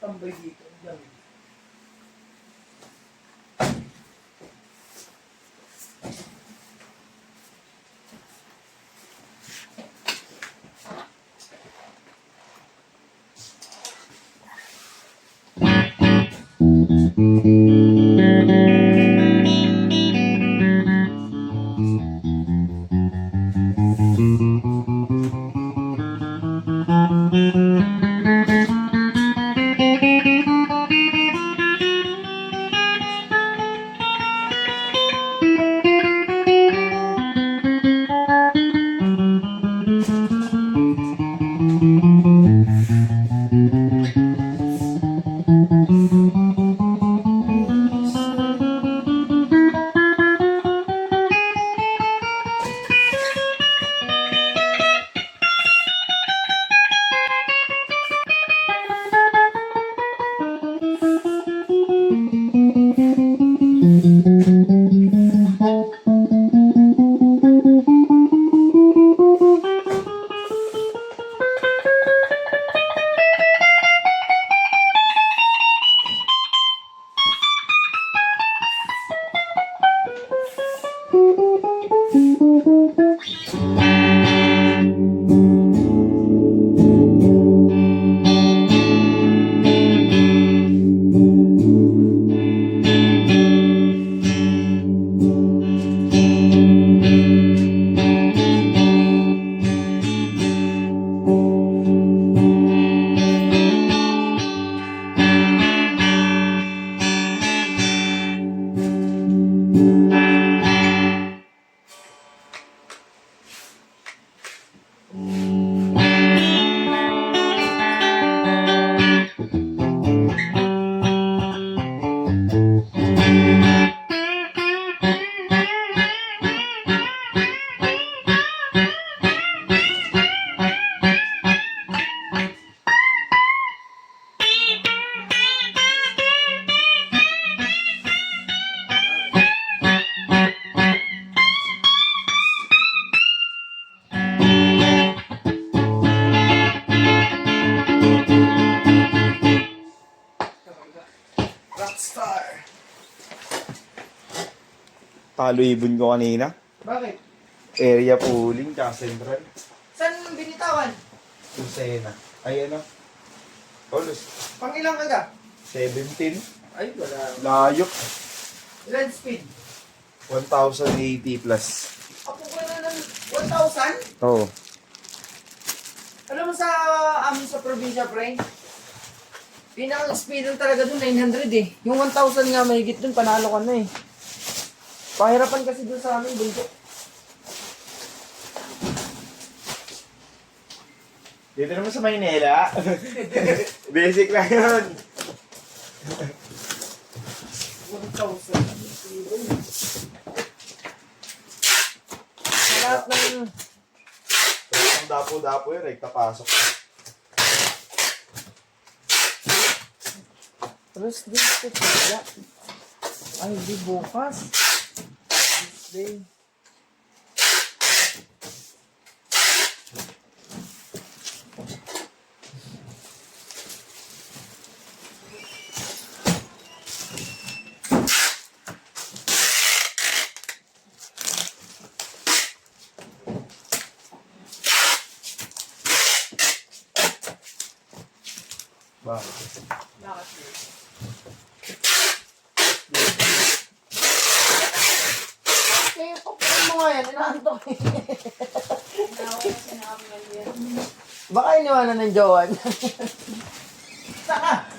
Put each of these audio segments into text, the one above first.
tambay dito. Yan. Rockstar. Talo ibon ko kanina. Bakit? Area pooling, tsaka central. Saan binitawan? Lucena. Ay ano? Olos. Pangilang ka ka? 17. Ay, wala. Layok. Ilan speed? 1,080 plus. Ako ko na ng 1,000? Oo. Alam mo sa amin sa probinsya, pre? Pinaka-speed talaga doon, 900 eh. Yung 1,000 nga mahigit doon, panalo ka na eh. Pahirapan kasi doon sa amin, bundok. Dito naman sa Maynila. Basic lang yun. 1,000. Sa lahat ng... Ang dapo-dapo yun, nagtapasok. Terus dito kaya. Ay, di bukas. Tuesday. Bakit? Kaya papain mo nga yan, inaantok eh. Baka iniwanan ng jowan. Saka?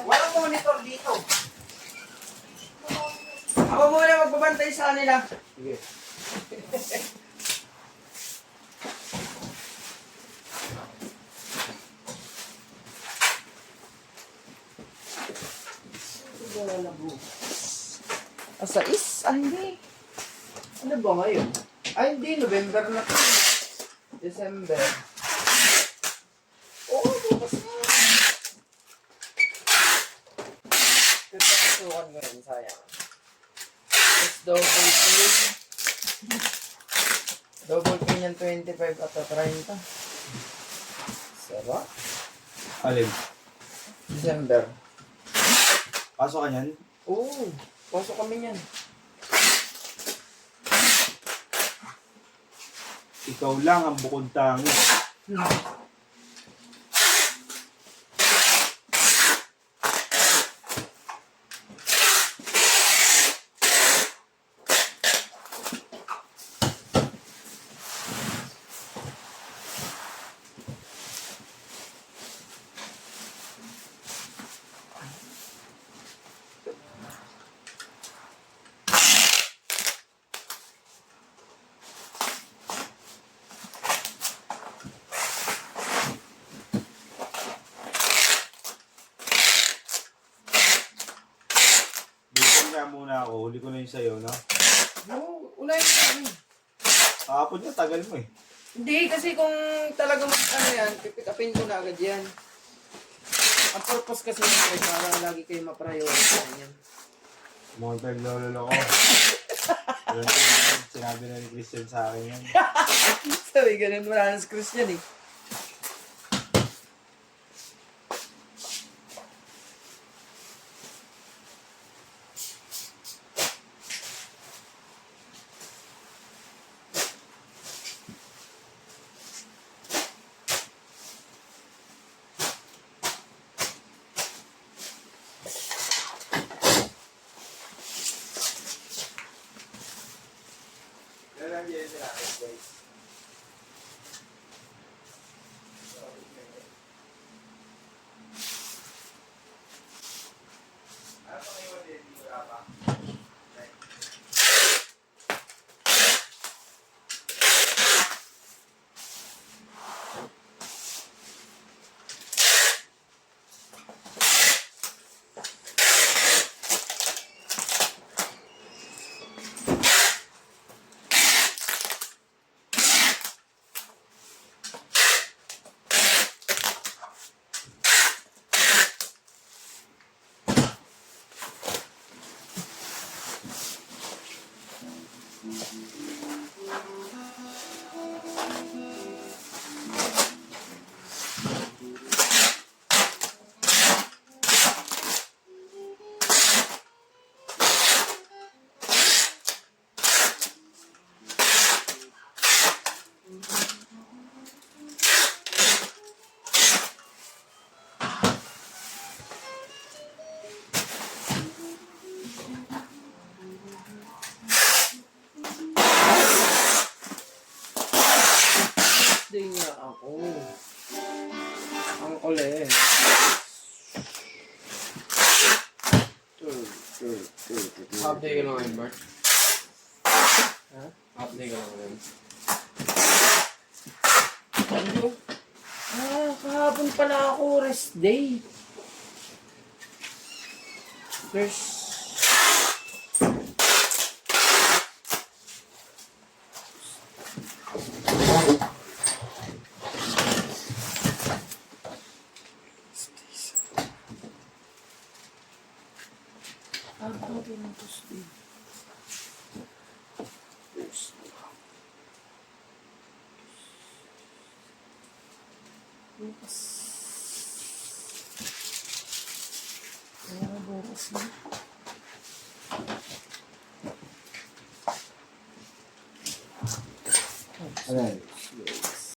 Walang monitor dito. Ako muna magbabantay sa kanila. Sige. Asa is? Ah, hindi. Ano ba ngayon? Ay, hindi. November na to. December. Oo, bukas na. Ganda kasukan ko rin, sayang. It's double pin. Double pin yan 25 at 30. Sarap. Alin? December. Pasok ka niyan? Oo. Pasok kami niyan. Ikaw lang ang bukod tangi. Dito nga muna ako. Huli ko na yung sayo, no? No, unahin mo kami. Kahapon niya, tagal mo eh. Hindi, kasi kung talaga ano yan, pipick upin ko na agad yan. Ang purpose kasi yun ay para lagi kayo ma-prioritize yan. Mga taglololo ko. Alam ko sinabi na ni Christian sa akin yan. Sabi ganun, wala na si Christian eh. Kailan yan sila, guys? Ano pa kayo din? Hindi wala pa. Hindi nga ako. Ang ulit. Half day ka lang ngayon, Bart. Ha? Half day ka lang ngayon. Ano? Kahapon pala ako, rest day. There's... Ano yan?